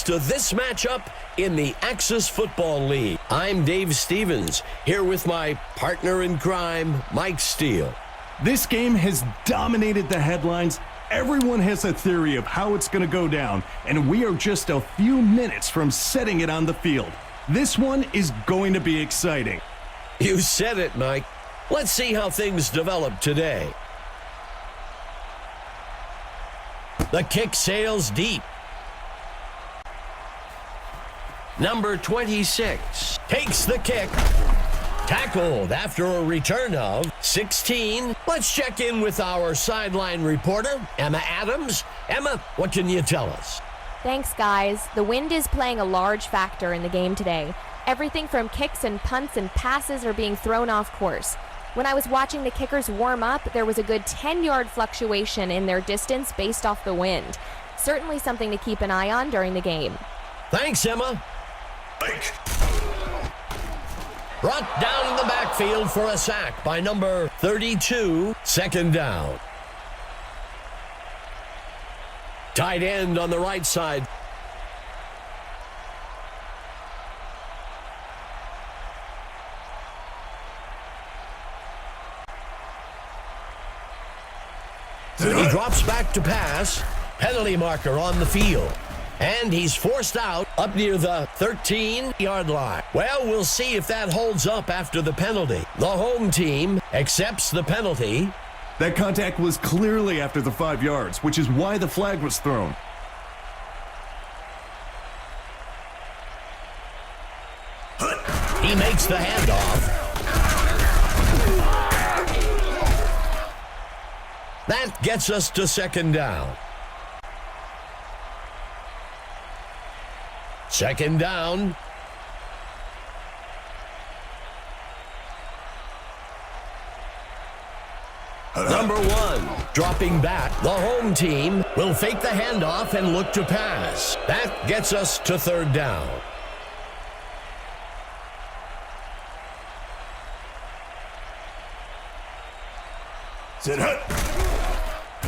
to this matchup in the Axis Football League. I'm Dave Stevens, here with my partner in crime, Mike Steele. This game has dominated the headlines. Everyone has a theory of how it's going to go down, and we are just a few minutes from setting it on the field. This one is going to be exciting. You said it, Mike. Let's see how things develop today. The kick sails deep. Number 26 takes the kick. Tackled after a return of 16. Let's check in with our sideline reporter, Emma Adams. Emma, what can you tell us? Thanks, guys. The wind is playing a large factor in the game today. Everything from kicks and punts and passes are being thrown off course. When I was watching the kickers warm up, there was a good 10-yard fluctuation in their distance based off the wind. Certainly something to keep an eye on during the game. Thanks, Emma. Brought down in the backfield for a sack by number 32, second down. Tight end on the right side. He drops back to pass. Penalty marker on the field. And he's forced out up near the 13-yard line. Well, we'll see if that holds up after the penalty. The home team accepts the penalty. That contact was clearly after the 5 yards, which is why the flag was thrown. He makes the handoff. That gets us to second down. Second down. Number 1, dropping back. The home team will fake the handoff and look to pass. That gets us to third down.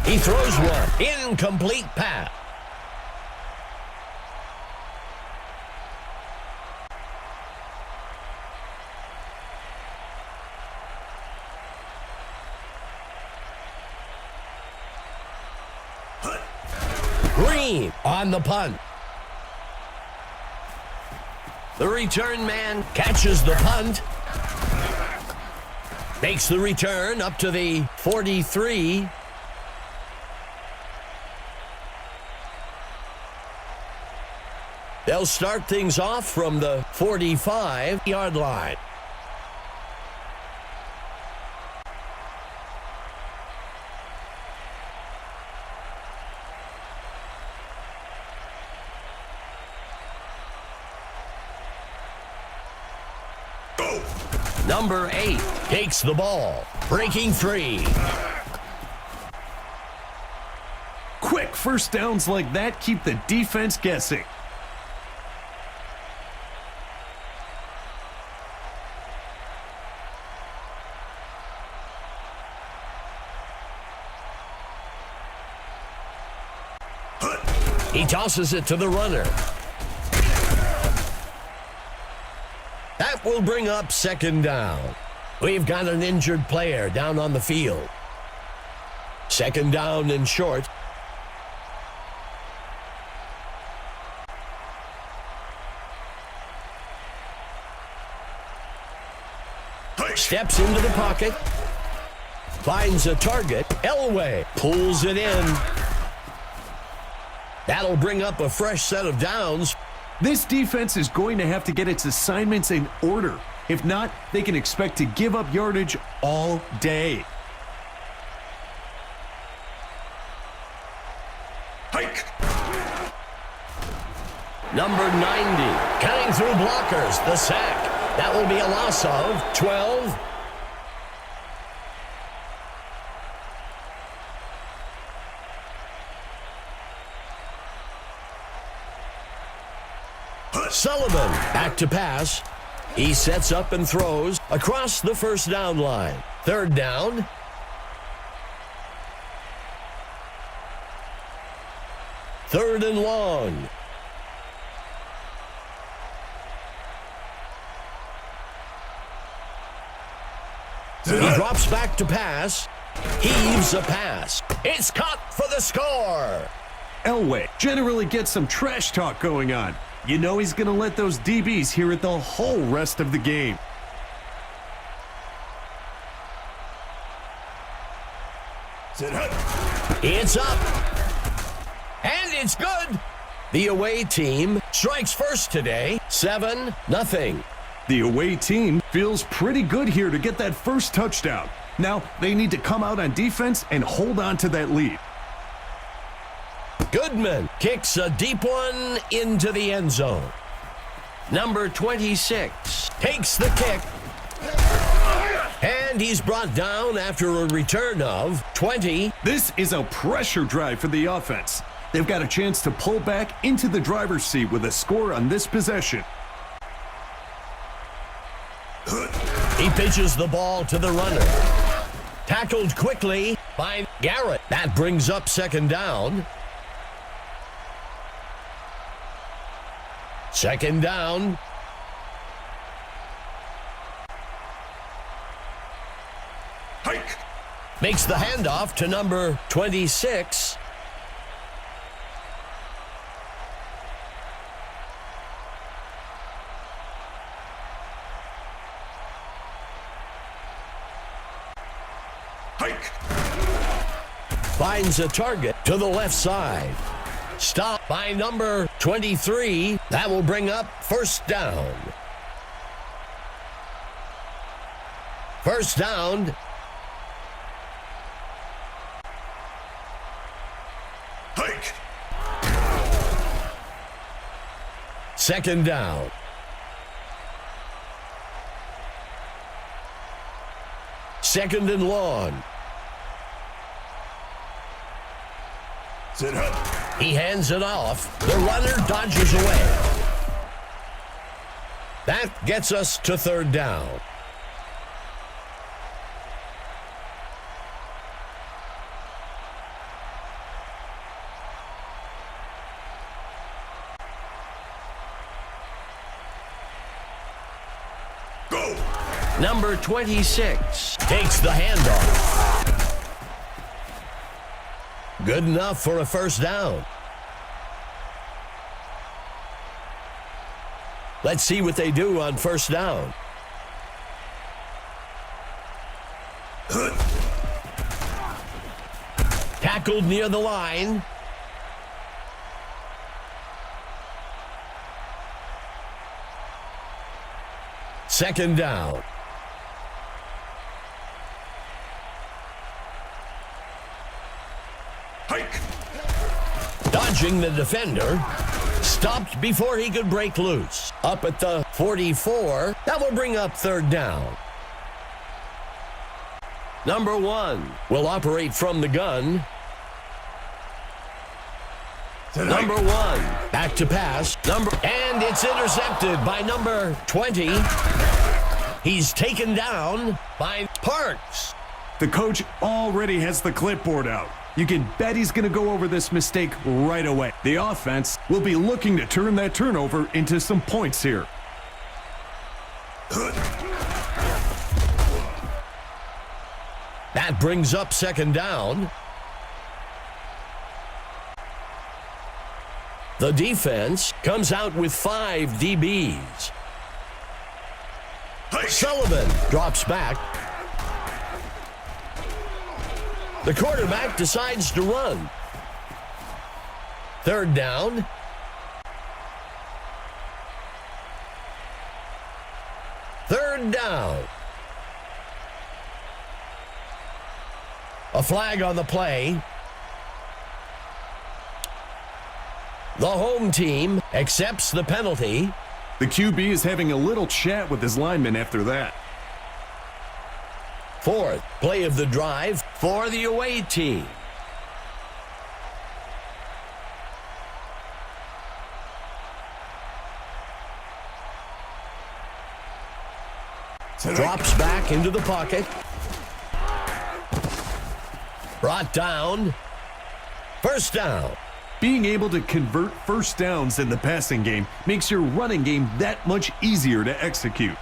He throws one. Incomplete pass. Green on the punt. The return man catches the punt. Makes the return up to the 43. They'll start things off from the 45-yard line. Number 8 takes the ball, breaking free. Quick first downs like that keep the defense guessing. He tosses it to the runner. That will bring up second down. We've got an injured player down on the field. Second down and short. Steps into the pocket. Finds a target. Elway pulls it in. That'll bring up a fresh set of downs. This defense is going to have to get its assignments in order. If not, they can expect to give up yardage all day. Hike. Number 90, cutting through blockers, the sack. That will be a loss of 12. Sullivan back to pass. He sets up and throws across the first down line. Third down. Third and long. He drops back to pass. Heaves a pass. It's caught for the score. Elway generally gets some trash talk going on. You know he's going to let those DBs hear it the whole rest of the game. It's up. And it's good. The away team strikes first today, 7-0. The away team feels pretty good here to get that first touchdown. Now they need to come out on defense and hold on to that lead. Goodman kicks a deep one into the end zone. Number 26 takes the kick. And he's brought down after a return of 20. This is a pressure drive for the offense. They've got a chance to pull back into the driver's seat with a score on this possession. He pitches the ball to the runner. Tackled quickly by Garrett. That brings up second down. Second down. Hike. Makes the handoff to number 26. Hike. Finds a target to the left side. Stopped by number 23. That will bring up first down. First down. Hike. Second down. Second and long. Sit up. He hands it off. The runner dodges away. That gets us to third down. Go. Number 26 takes the handoff. Good enough for a first down. Let's see what they do on first down. Tackled near the line. Second down. Hike. Dodging the defender. Stopped before he could break loose. Up at the 44. That will bring up third down. Number 1 will operate from the gun. Number 1 back to pass. And it's intercepted by number 20. He's taken down by Parks. The coach already has the clipboard out. You can bet he's going to go over this mistake right away. The offense will be looking to turn that turnover into some points here. That brings up second down. The defense comes out with 5 DBs. Sullivan drops back. The quarterback decides to run. Third down. Third down. A flag on the play. The home team accepts the penalty. The QB is having a little chat with his lineman after that. Fourth play of the drive for the away team. Drops back into the pocket. Brought down. First down. Being able to convert first downs in the passing game makes your running game that much easier to execute.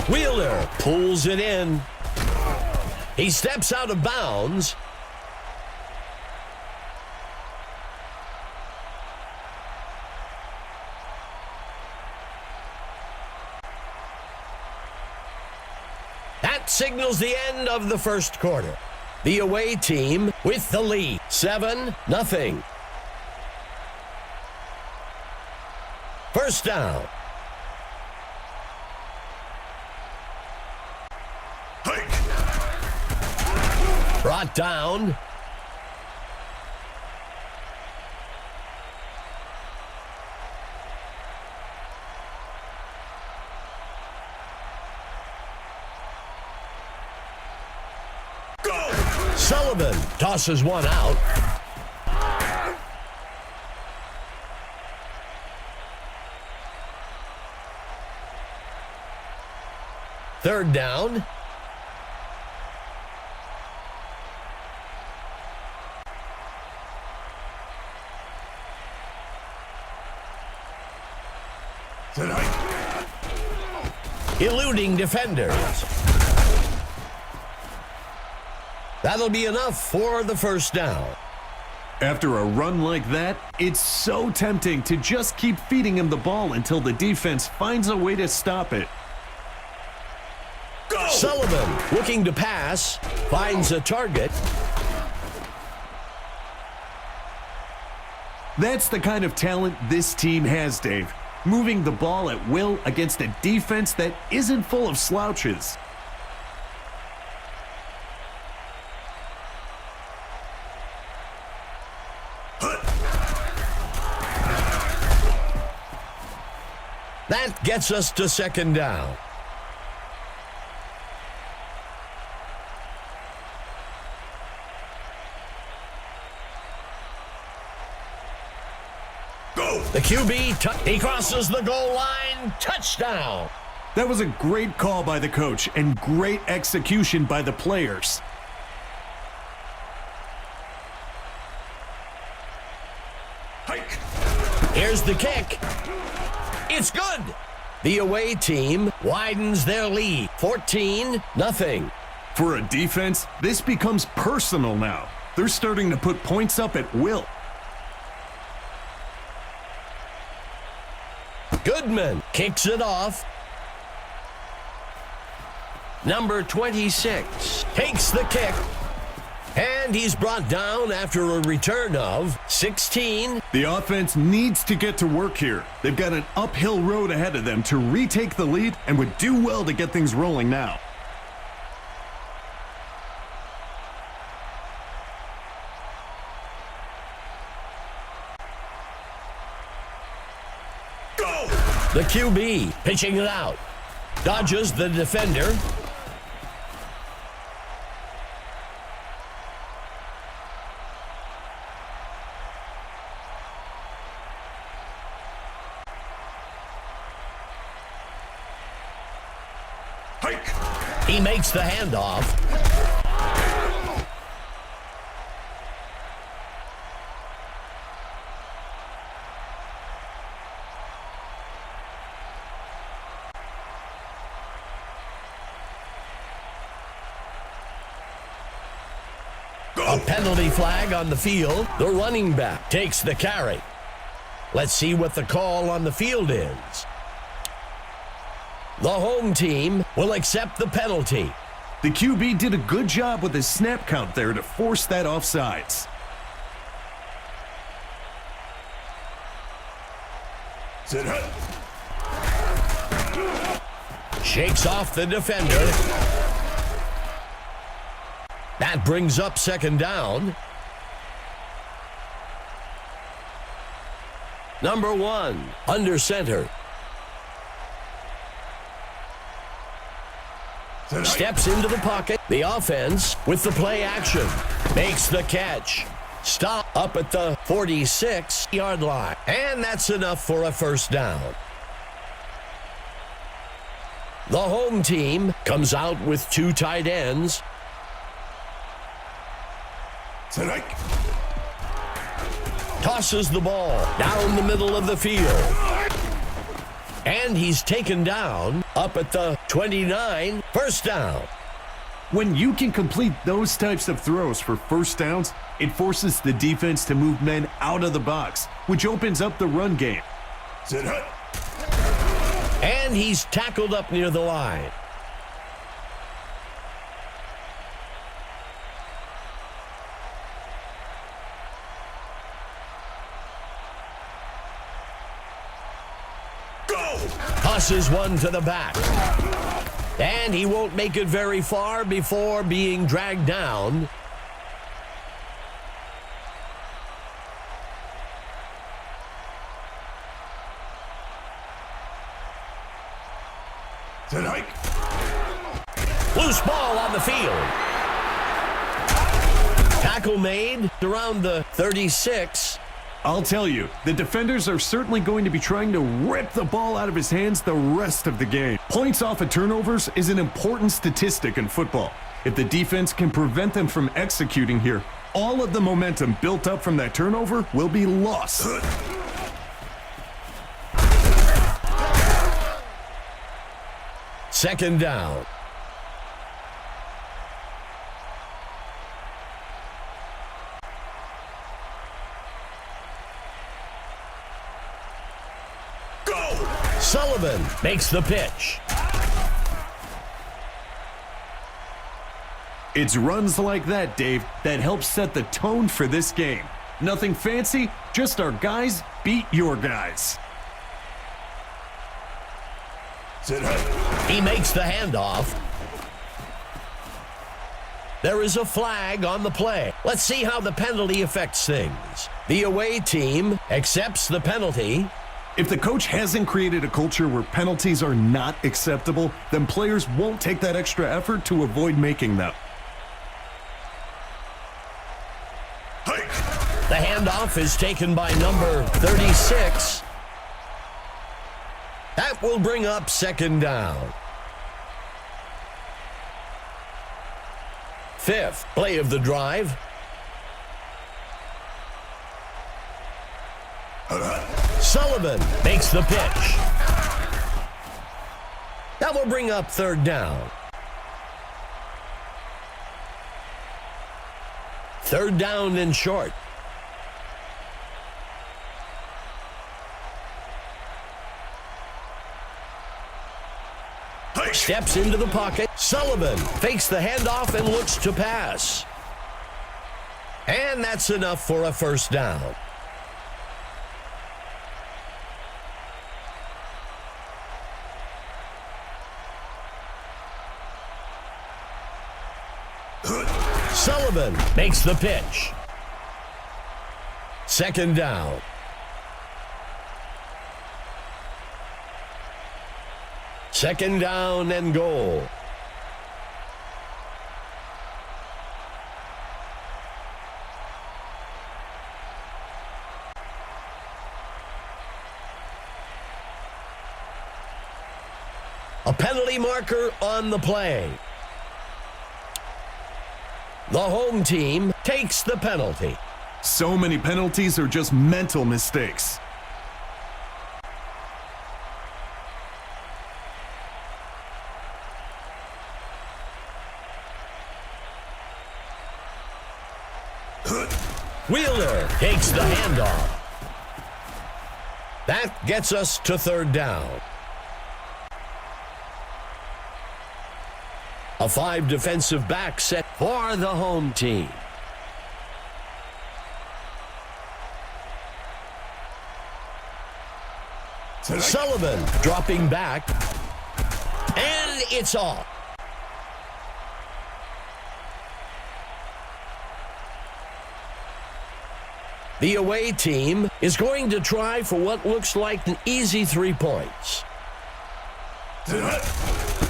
Wheeler pulls it in. He steps out of bounds. That signals the end of the first quarter. The away team with the lead, 7-0. First down. Brought down. Sullivan tosses one out. Third down. Eluding defenders. That'll be enough for the first down. After a run like that, it's so tempting to just keep feeding him the ball until the defense finds a way to stop it. Go! Sullivan, looking to pass, finds a target. That's the kind of talent this team has, Dave. Moving the ball at will against a defense that isn't full of slouches. That gets us to second down. Go! The QB, he crosses the goal line. Touchdown! That was a great call by the coach and great execution by the players. Hike. Here's the kick. It's good. The away team widens their lead, 14-0. For a defense, this becomes personal now. They're starting to put points up at will. Goodman kicks it off. Number 26 takes the kick. And he's brought down after a return of 16. The offense needs to get to work here. They've got an uphill road ahead of them to retake the lead and would do well to get things rolling now. Go! The QB pitching it out. Dodges the defender. He makes the handoff. A penalty flag on the field. The running back takes the carry. Let's see what the call on the field is. The home team will accept the penalty. The QB did a good job with his snap count there to force that offsides. Shakes off the defender. That brings up second down. Number 1, under center. Steps into the pocket. The offense with the play action. Makes the catch. Stop up at the 46-yard line. And that's enough for a first down. The home team comes out with 2 tight ends. Tosses the ball down the middle of the field. And he's taken down up at the 29, first down. When you can complete those types of throws for first downs, it forces the defense to move men out of the box, which opens up the run game. And he's tackled up near the line. Tosses one to the back. And he won't make it very far before being dragged down. Loose ball on the field. Tackle made around the 36. I'll tell you, the defenders are certainly going to be trying to rip the ball out of his hands the rest of the game. Points off of turnovers is an important statistic in football. If the defense can prevent them from executing here, all of the momentum built up from that turnover will be lost. Second down. Sullivan makes the pitch. It's runs like that, Dave, that helps set the tone for this game. Nothing fancy, just our guys beat your guys. He makes the handoff. There is a flag on the play. Let's see how the penalty affects things. The away team accepts the penalty. If the coach hasn't created a culture where penalties are not acceptable, then players won't take that extra effort to avoid making them. The handoff is taken by number 36. That will bring up second down. Fifth play of the drive. Sullivan makes the pitch. That will bring up third down. Third down and short. Steps into the pocket. Sullivan fakes the handoff and looks to pass. And that's enough for a first down. Sullivan makes the pitch. Second down. Second down and goal. A penalty marker on the play. The home team takes the penalty. So many penalties are just mental mistakes. Wheeler takes the handoff. That gets us to third down. A 5 defensive back set for the home team. Sullivan dropping back. And it's off. The away team is going to try for what looks like an easy 3 points.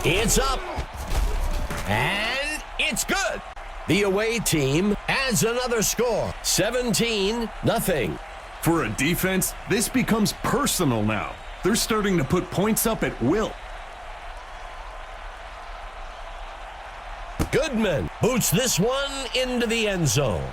It's up. And it's good. The away team adds another score. 17-0. For a defense, this becomes personal now. They're starting to put points up at will. Goodman boots this one into the end zone.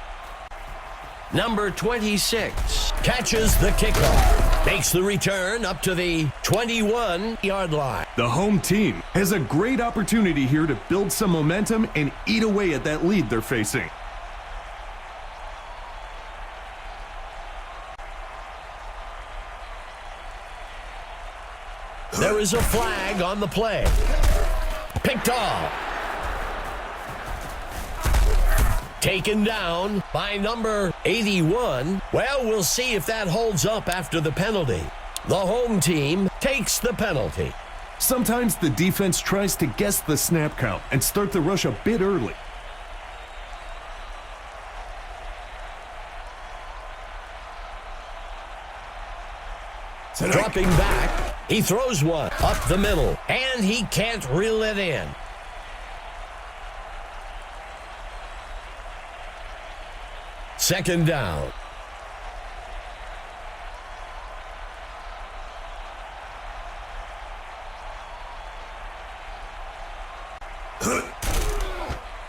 Number 26 catches the kickoff. Makes the return up to the 21-yard line. The home team has a great opportunity here to build some momentum and eat away at that lead they're facing. There is a flag on the play. Picked off. Taken down by number 81. Well, we'll see if that holds up after the penalty. The home team takes the penalty. Sometimes the defense tries to guess the snap count and start the rush a bit early. Dropping back, he throws one up the middle, and he can't reel it in. Second down.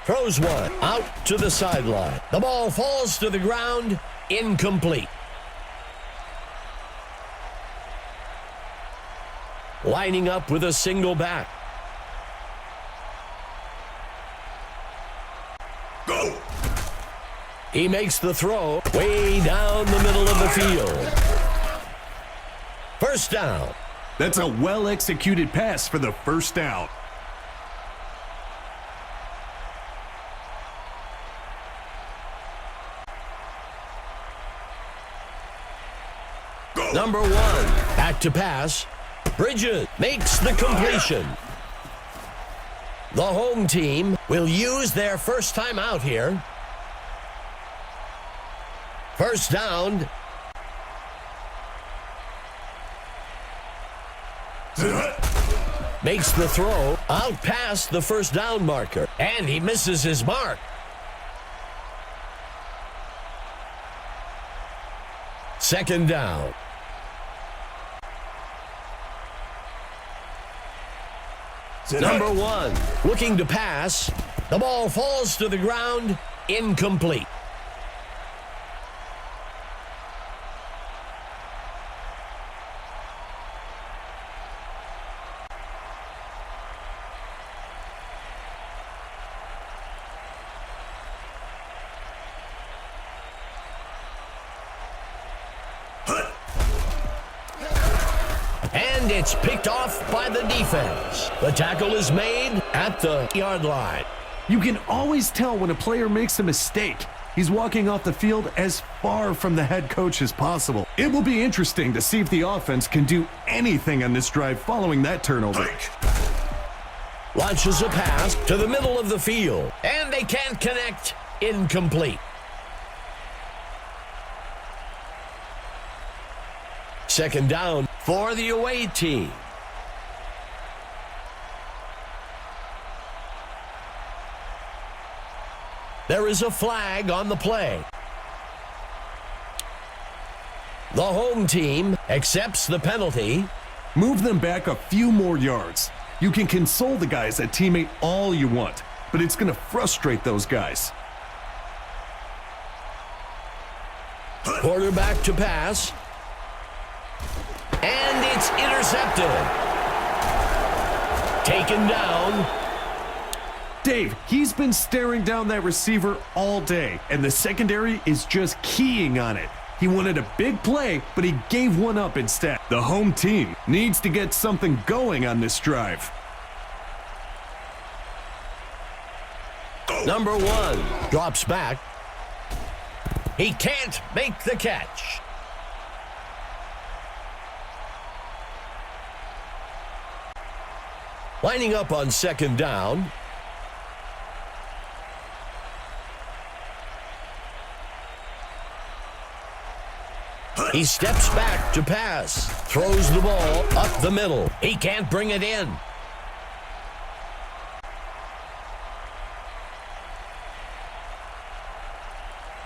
Throws one out to the sideline. The ball falls to the ground, incomplete. Lining up with a single back. Go! He makes the throw way down the middle of the field. First down. That's a well-executed pass for the first down. Go. Number 1, back to pass. Bridges makes the completion. The home team will use their first time out here. First down. Makes the throw out past the first down marker, and he misses his mark. Second down. Number 1, looking to pass. The ball falls to the ground, incomplete. And it's picked off by the defense. The tackle is made at the yard line. You can always tell when a player makes a mistake. He's walking off the field as far from the head coach as possible. It will be interesting to see if the offense can do anything on this drive following that turnover. Launches a pass to the middle of the field, and they can't connect. Incomplete. Second down for the away team. There is a flag on the play. The home team accepts the penalty. Move them back a few more yards. You can console the guys at teammate all you want, but it's going to frustrate those guys. Quarterback to pass. And it's intercepted. Taken down. Dave, he's been staring down that receiver all day, and the secondary is just keying on it. He wanted a big play, but he gave one up instead. The home team needs to get something going on this drive. Number 1 drops back. He can't make the catch. Lining up on second down. He steps back to pass. Throws the ball up the middle. He can't bring it in.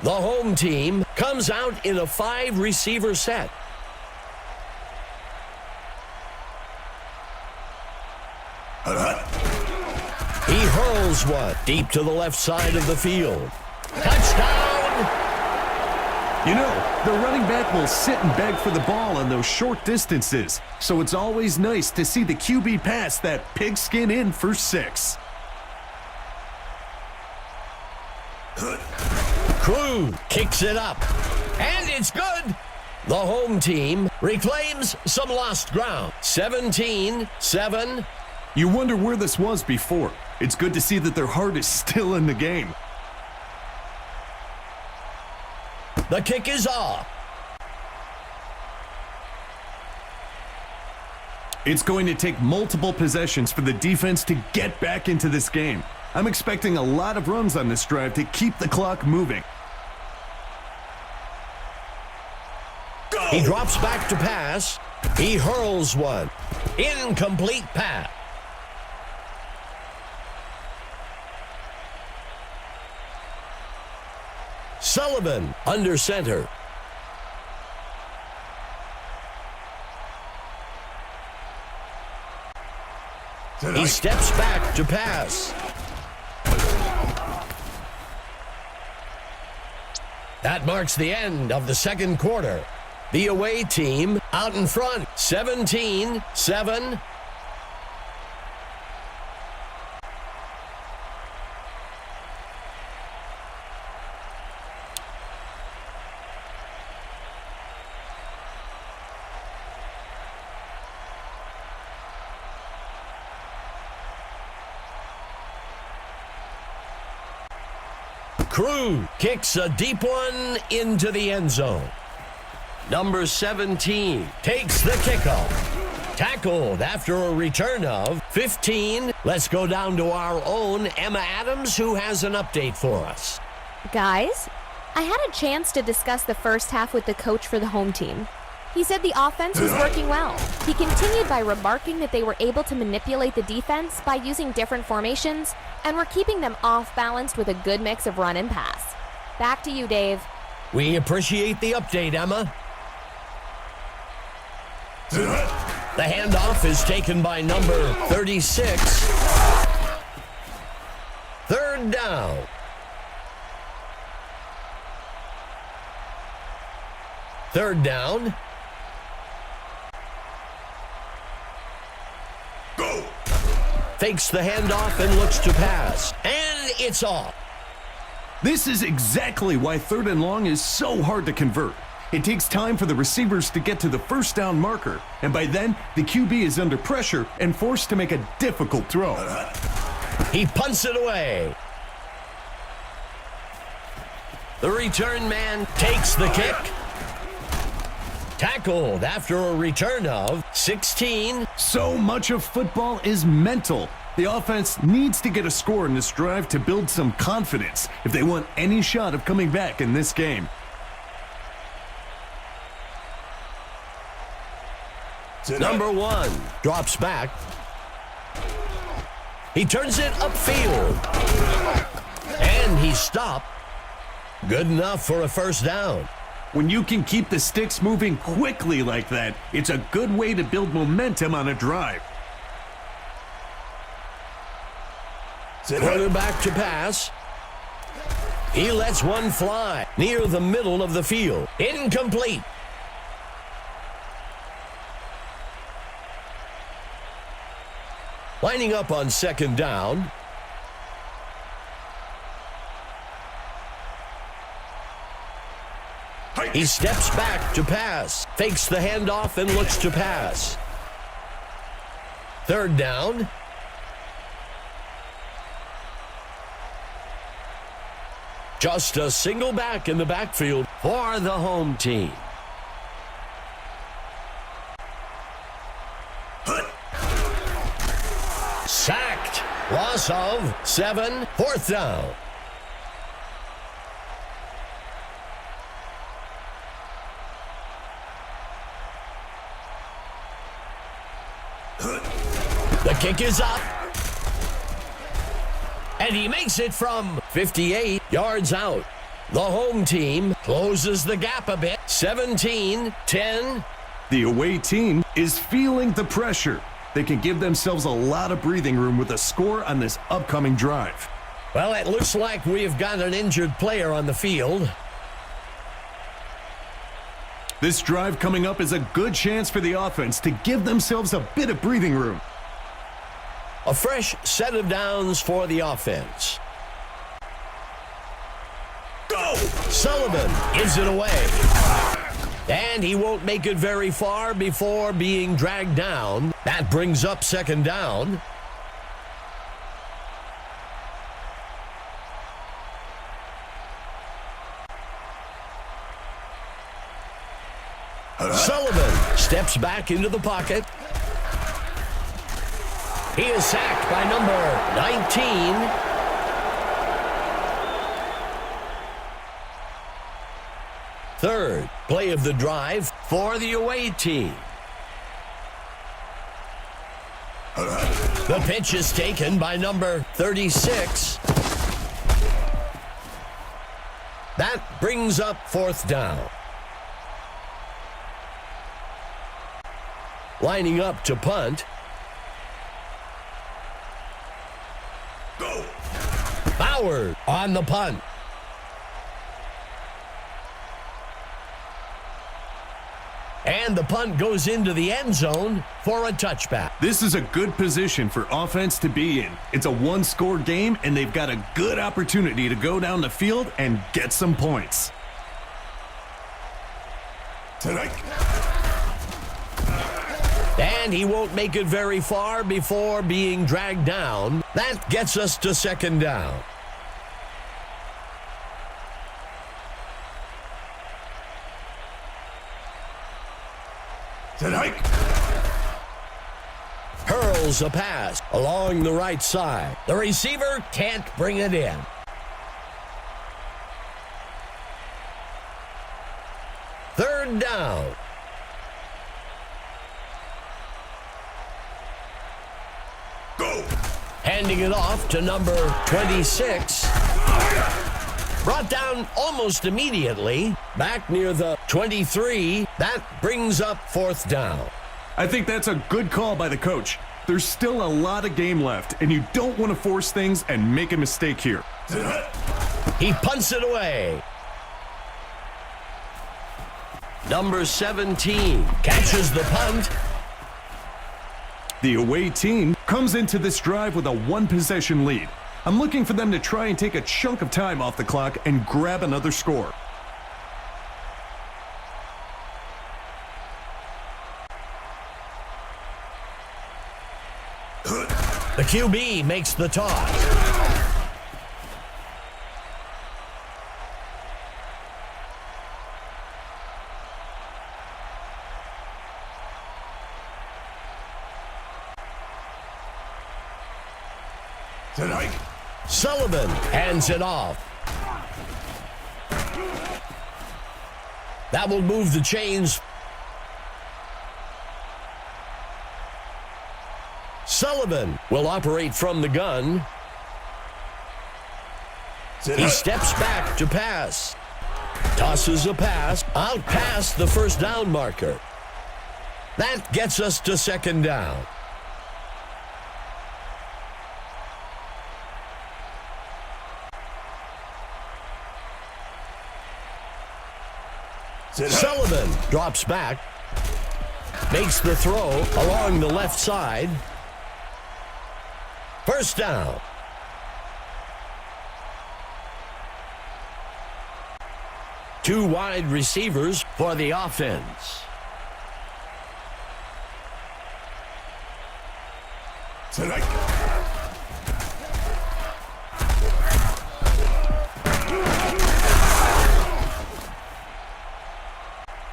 The home team comes out in a 5-receiver set. He hurls one deep to the left side of the field. Touchdown! You know, the running back will sit and beg for the ball on those short distances, so it's always nice to see the QB pass that pigskin in for 6. Crew kicks it up, and it's good. The home team reclaims some lost ground. 17-7. You wonder where this was before. It's good to see that their heart is still in the game. The kick is off. It's going to take multiple possessions for the defense to get back into this game. I'm expecting a lot of runs on this drive to keep the clock moving. He drops back to pass. He hurls one. Incomplete pass. Sullivan under center. He steps back to pass. That marks the end of the second quarter. The away team out in front, 17-7. Crew kicks a deep one into the end zone. Number 17 takes the kickoff. Tackled after a return of 15. Let's go down to our own Emma Adams, who has an update for us. Guys, I had a chance to discuss the first half with the coach for the home team. He said the offense was working well. He continued by remarking that they were able to manipulate the defense by using different formations and were keeping them off-balanced with a good mix of run and pass. Back to you, Dave. We appreciate the update, Emma. The handoff is taken by number 36. Third down. Third down. Go. Fakes the handoff and looks to pass. And it's off. This is exactly why 3rd and long is so hard to convert. It takes time for the receivers to get to the first down marker, and by then, the QB is under pressure and forced to make a difficult throw. He punts it away. The return man takes the kick. Tackled after a return of 16. So much of football is mental. The offense needs to get a score in this drive to build some confidence if they want any shot of coming back in this game. Number 1 drops back. He turns it upfield. And he's stopped. Good enough for a first down. When you can keep the sticks moving quickly like that, it's a good way to build momentum on a drive. Quarterback to pass. He lets one fly near the middle of the field. Incomplete. Lining up on second down. He steps back to pass, fakes the handoff and looks to pass. Third down. Just a single back in the backfield for the home team. Sacked. Loss of 7. Fourth down. The kick is up. And he makes it from 58 yards out. The home team closes the gap a bit. 17-10. The away team is feeling the pressure. They can give themselves a lot of breathing room with a score on this upcoming drive. Well, it looks like we've got an injured player on the field. This drive coming up is a good chance for the offense to give themselves a bit of breathing room. A fresh set of downs for the offense. Go! Sullivan gives it away. And he won't make it very far before being dragged down. That brings up second down. Sullivan steps back into the pocket. He is sacked by number 19. Third play of the drive for the away team. The pitch is taken by number 36. That brings up fourth down. Lining up to punt. Go! Bauer on the punt. And the punt goes into the end zone for a touchback. This is a good position for offense to be in. It's a one-score game, and they've got a good opportunity to go down the field and get some points. And he won't make it very far before being dragged down. That gets us to second down. Hurls a pass along the right side. The receiver can't bring it in. Third down. Go. Handing it off to number 26. Brought down almost immediately. Back near the 23. That brings up fourth down. I think that's a good call by the coach. There's still a lot of game left, and you don't want to force things and make a mistake here. He punts it away. Number 17 catches the punt. The away team comes into this drive with a one-possession lead. I'm looking for them to try and take a chunk of time off the clock and grab another score. The QB makes the toss. Sullivan hands it off. That will move the chains. Sullivan will operate from the gun. He steps back to pass. Tosses a pass out past the first down marker. That gets us to second down. Sullivan drops back, makes the throw along the left side. First down. Two wide receivers for the offense.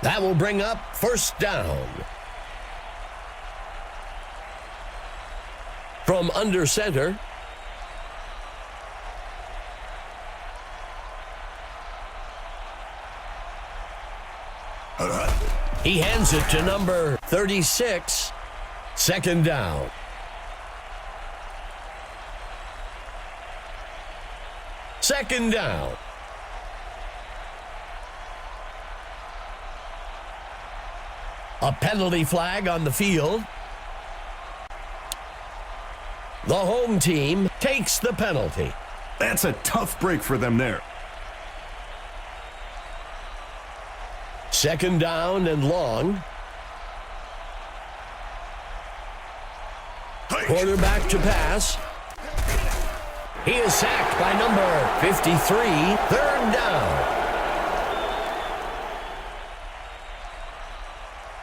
That will bring up first down. From under center. He hands it to number 36. Second down. Second down. A penalty flag on the field. The home team takes the penalty. That's a tough break for them there. Second down and long. Quarterback to pass. He is sacked by number 53. Third down.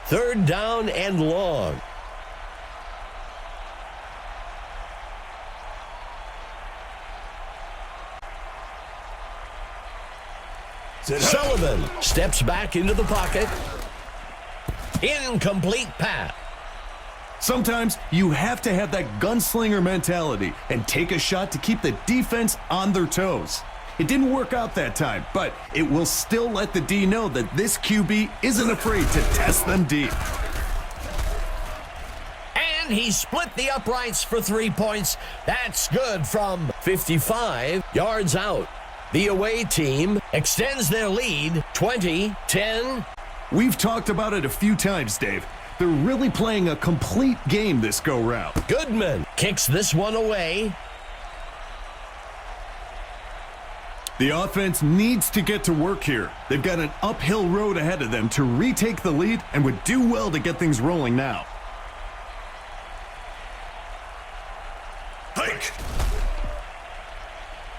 Third down and long. Sullivan steps back into the pocket. Incomplete pass. Sometimes you have to have that gunslinger mentality and take a shot to keep the defense on their toes. It didn't work out that time, but it will still let the D know that this QB isn't afraid to test them deep. And he split the uprights for 3 points. That's good from 55 yards out. The away team extends their lead, 20-10. We've talked about it a few times, Dave. They're really playing a complete game this go-round. Goodman kicks this one away. The offense needs to get to work here. They've got an uphill road ahead of them to retake the lead and would do well to get things rolling now. Hike.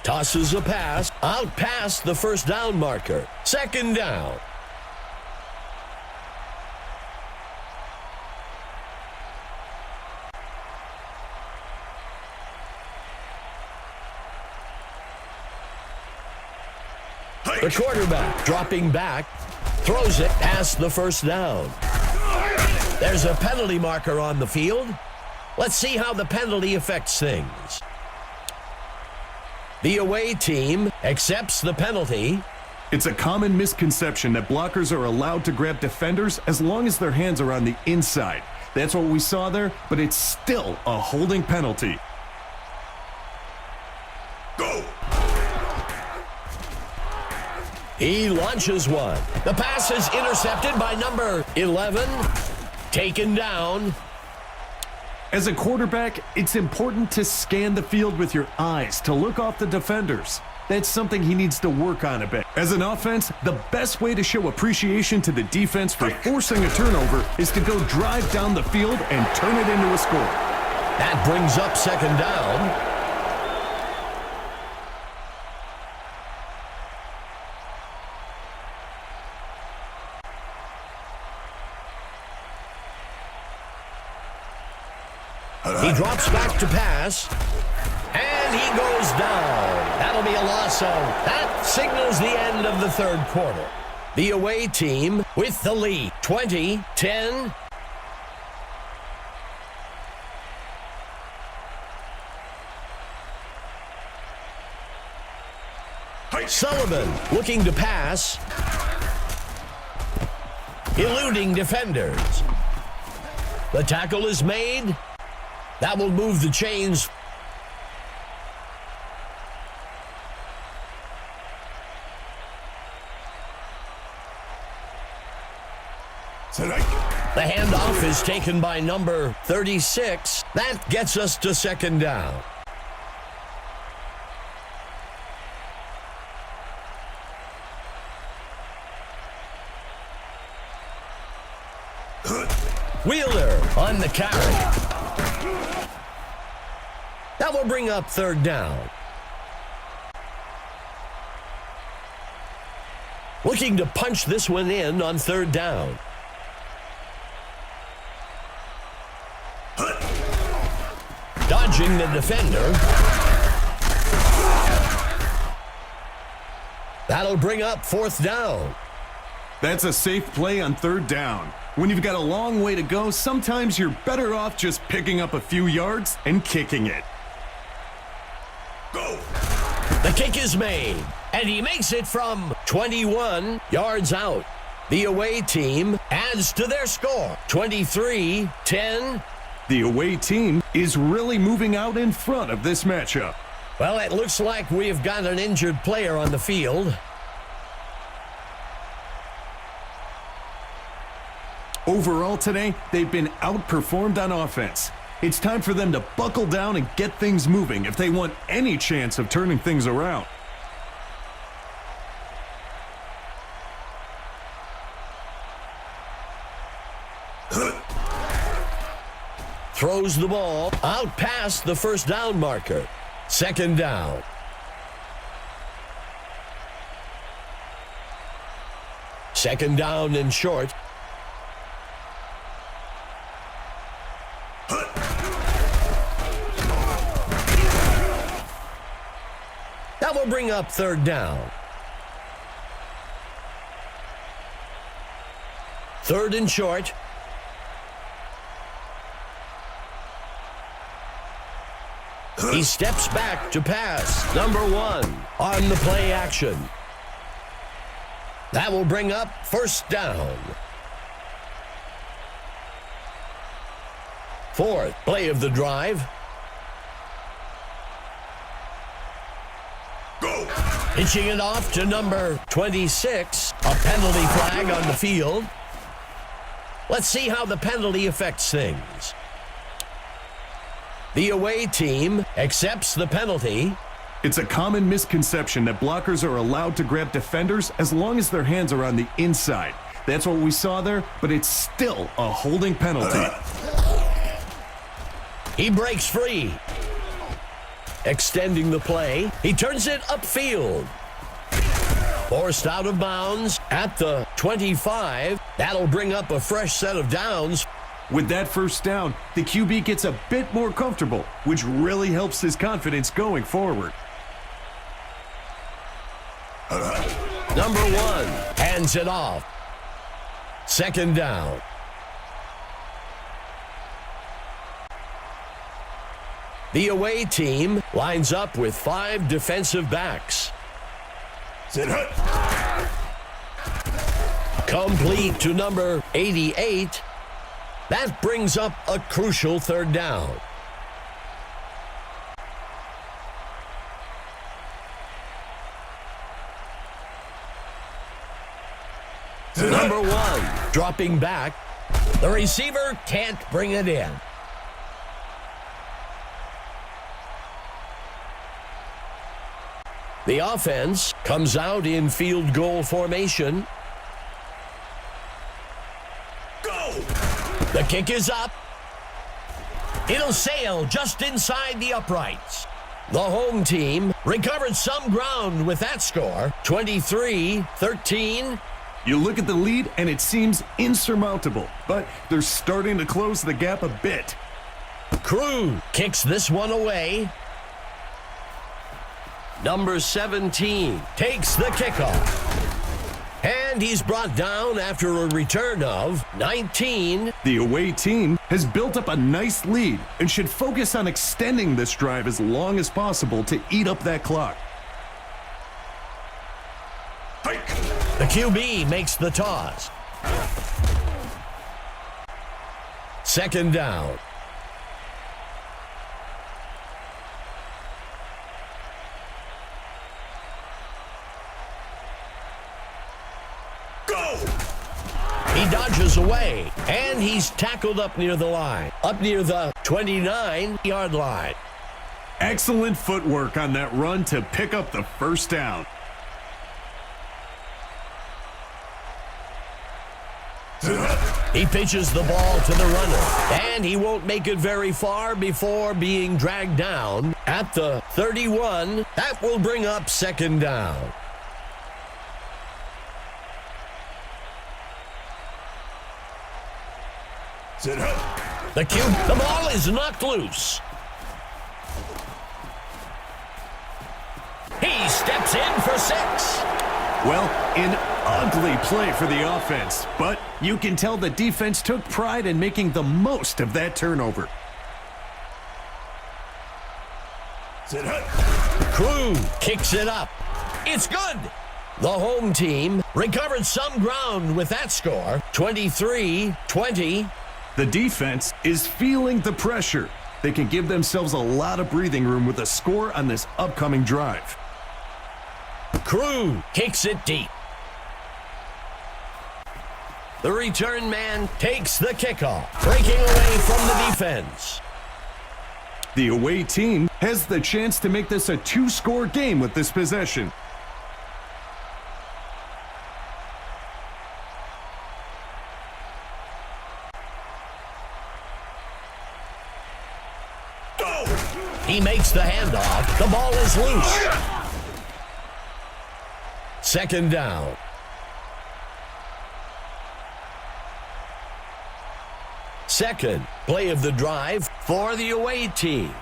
Tosses a pass out past the first down marker. Second down. The quarterback dropping back, throws it past the first down. There's a penalty marker on the field. Let's see how the penalty affects things. The away team accepts the penalty. It's a common misconception that blockers are allowed to grab defenders as long as their hands are on the inside. That's what we saw there, but it's still a holding penalty. Go! He launches one. The pass is intercepted by number 11. Taken down. As a quarterback, it's important to scan the field with your eyes to look off the defenders. That's something he needs to work on a bit. As an offense, the best way to show appreciation to the defense for forcing a turnover is to go drive down the field and turn it into a score. That brings up second down. He drops back to pass, and he goes down. That'll be a loss of. That signals the end of the third quarter. The away team with the lead, 20-10. Sullivan looking to pass, eluding defenders. The tackle is made. That will move the chains. The handoff is taken by number 36. That gets us to second down. Wheeler on the carry. That will bring up third down. Looking to punch this one in on third down. Dodging the defender. That'll bring up fourth down. That's a safe play on third down. When you've got a long way to go, sometimes you're better off just picking up a few yards and kicking it. Go! The kick is made, and he makes it from 21 yards out. The away team adds to their score, 23-10. The away team is really moving out in front of this matchup. Well, it looks like we've got an injured player on the field. Overall today, they've been outperformed on offense. It's time for them to buckle down and get things moving if they want any chance of turning things around. throws the ball out past the first down marker. Second down. Second down and short. That will bring up third down. Third and short. He steps back to pass. Number 1 on the play action. That will bring up first down. Fourth play of the drive. Go. Pitching it off to number 26. A penalty flag on the field. Let's see how the penalty affects things. The away team accepts the penalty. It's a common misconception that blockers are allowed to grab defenders as long as their hands are on the inside. That's what we saw there, but it's still a holding penalty. He breaks free. Extending the play, he turns it upfield. Forced out of bounds at the 25. That'll bring up a fresh set of downs. With that first down, the QB gets a bit more comfortable, which really helps his confidence going forward. Number 1 hands it off. Second down. The away team lines up with 5 defensive backs. Complete to number 88. That brings up a crucial third down. Number 1 dropping back. The receiver can't bring it in. The offense comes out in field goal formation. Go! The kick is up. It'll sail just inside the uprights. The home team recovered some ground with that score, 23-13. You look at the lead and it seems insurmountable, but they're starting to close the gap a bit. Crew kicks this one away. Number 17 takes the kickoff. And he's brought down after a return of 19. The away team has built up a nice lead and should focus on extending this drive as long as possible to eat up that clock. The QB makes the toss. Second down. He dodges away, and he's tackled up near the line, up near the 29-yard line. Excellent footwork on that run to pick up the first down. He pitches the ball to the runner, and he won't make it very far before being dragged down at the 31. That will bring up second down. The ball is knocked loose. He steps in for 6. Well, an ugly play for the offense, but you can tell the defense took pride in making the most of that turnover. Crew kicks it up. It's good. The home team recovered some ground with that score, 23-20. The defense is feeling the pressure. They can give themselves a lot of breathing room with a score on this upcoming drive. Crew kicks it deep. The return man takes the kickoff, breaking away from the defense. The away team has the chance to make this a 2-score game with this possession. the handoff. The ball is loose. Second down. Second play of the drive for the away team.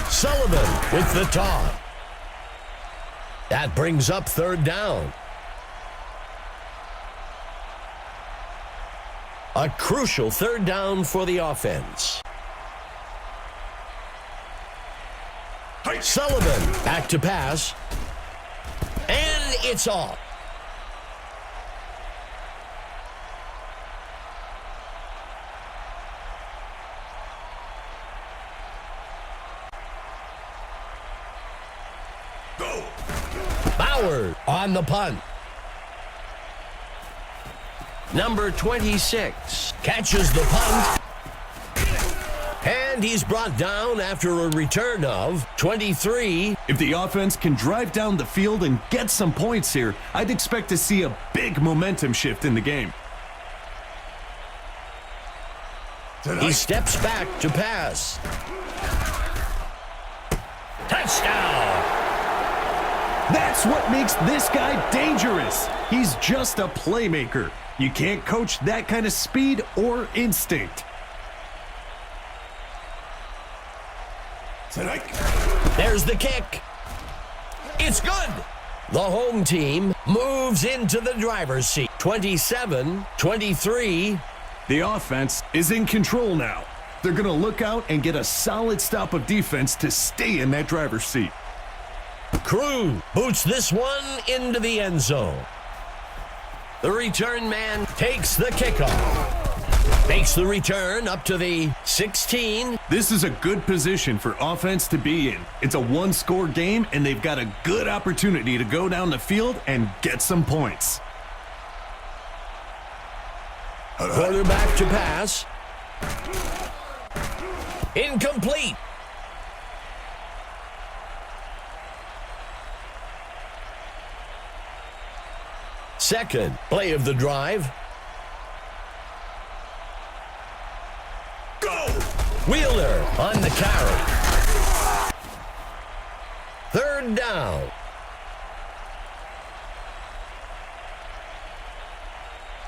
Sullivan with the toss. That brings up third down. A crucial third down for the offense. Sullivan back to pass. And it's off. Bauer on the punt. Number 26 catches the punt. And he's brought down after a return of 23. If the offense can drive down the field and get some points here, I'd expect to see a big momentum shift in the game. He steps back to pass. Touchdown! That's what makes this guy dangerous. He's just a playmaker. You can't coach that kind of speed or instinct. There's the kick. It's good. The home team moves into the driver's seat. 27-23. The offense is in control now. They're going to look out and get a solid stop of defense to stay in that driver's seat. Crew boots this one into the end zone. The return man takes the kickoff. Makes the return up to the 16. This is a good position for offense to be in. It's a one-score game, and they've got a good opportunity to go down the field and get some points. Quarterback to pass. Incomplete. Second play of the drive. Go! Wheeler on the carry. Third down.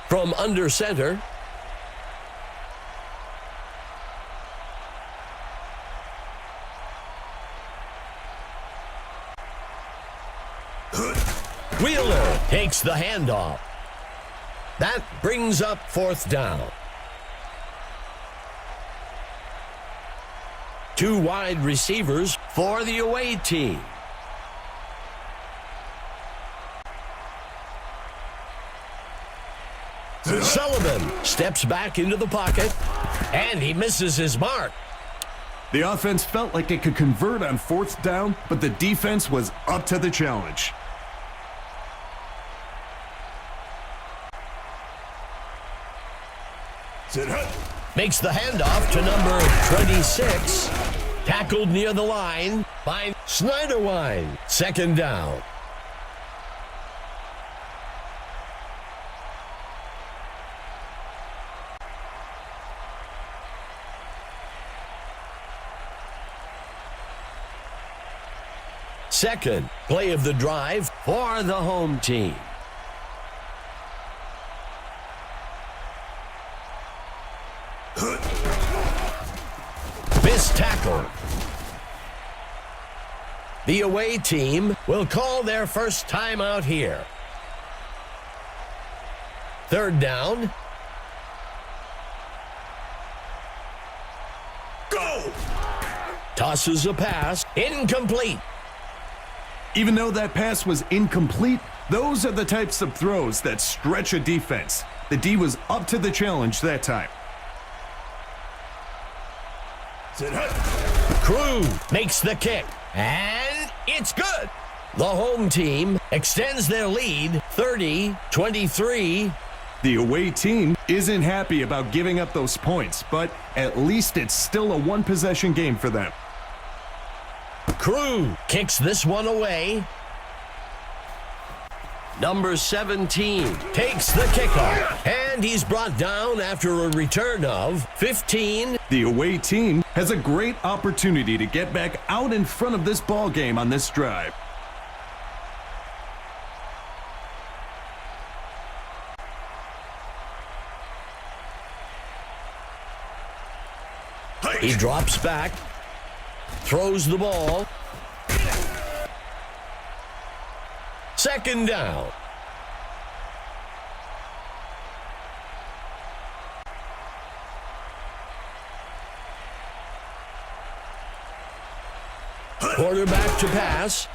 From under center. Wheeler takes the handoff. That brings up fourth down. Two wide receivers for the away team. Sullivan steps back into the pocket, and he misses his mark. The offense felt like it could convert on fourth down, but the defense was up to the challenge. Makes the handoff to number 26. Tackled near the line by Snyderwine. Second down. Second play of the drive for the home team. Missed tackle. The away team will call their first timeout here. Third down. Go! Tosses a pass. Incomplete. Even though that pass was incomplete, those are the types of throws that stretch a defense. The D was up to the challenge that time. Crew makes the kick, and it's good. The home team extends their lead 30-23. The away team isn't happy about giving up those points, but at least it's still a one-possession game for them. Crew kicks this one away. Number 17 takes the kickoff, and he's brought down after a return of 15. The away team has a great opportunity to get back out in front of this ball game on this drive. He drops back, throws the ball. Second down. Quarterback to pass.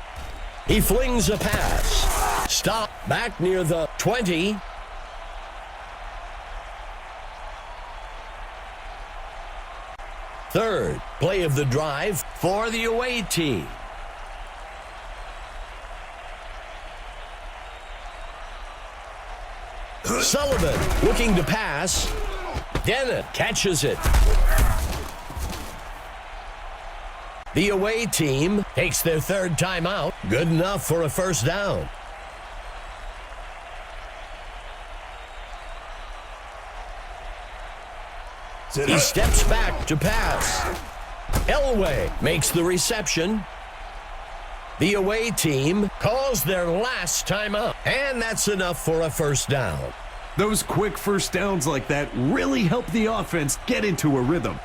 He flings a pass. Stop back near the 20. Third play of the drive for the away team. Sullivan looking to pass. Dennett catches it. The away team takes their third timeout. Good enough for a first down. He steps back to pass. Elway makes the reception. The away team calls their last timeout, and that's enough for a first down. Those quick first downs like that really help the offense get into a rhythm.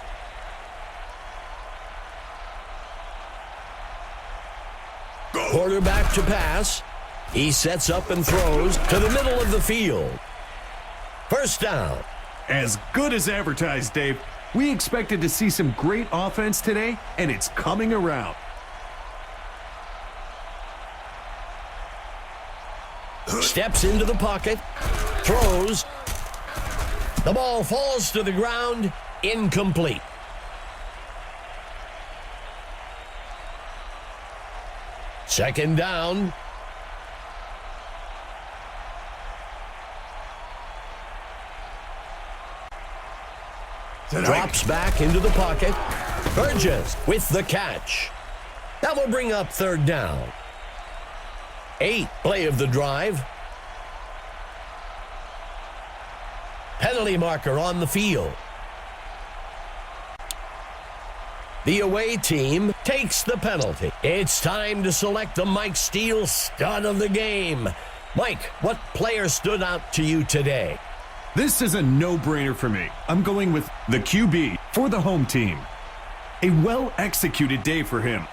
Quarterback to pass. He sets up and throws to the middle of the field. First down. As good as advertised, Dave. We expected to see some great offense today, and it's coming around. Steps into the pocket, throws. The ball falls to the ground, incomplete. Second down. Drops back into the pocket. Burgess with the catch. That will bring up third down. 8 play of the drive. Penalty marker on the field. The away team takes the penalty. It's time to select the Mike Steele stud of the game. Mike, what player stood out to you today? This is a no-brainer for me. I'm going with the QB for the home team. A well-executed day for him.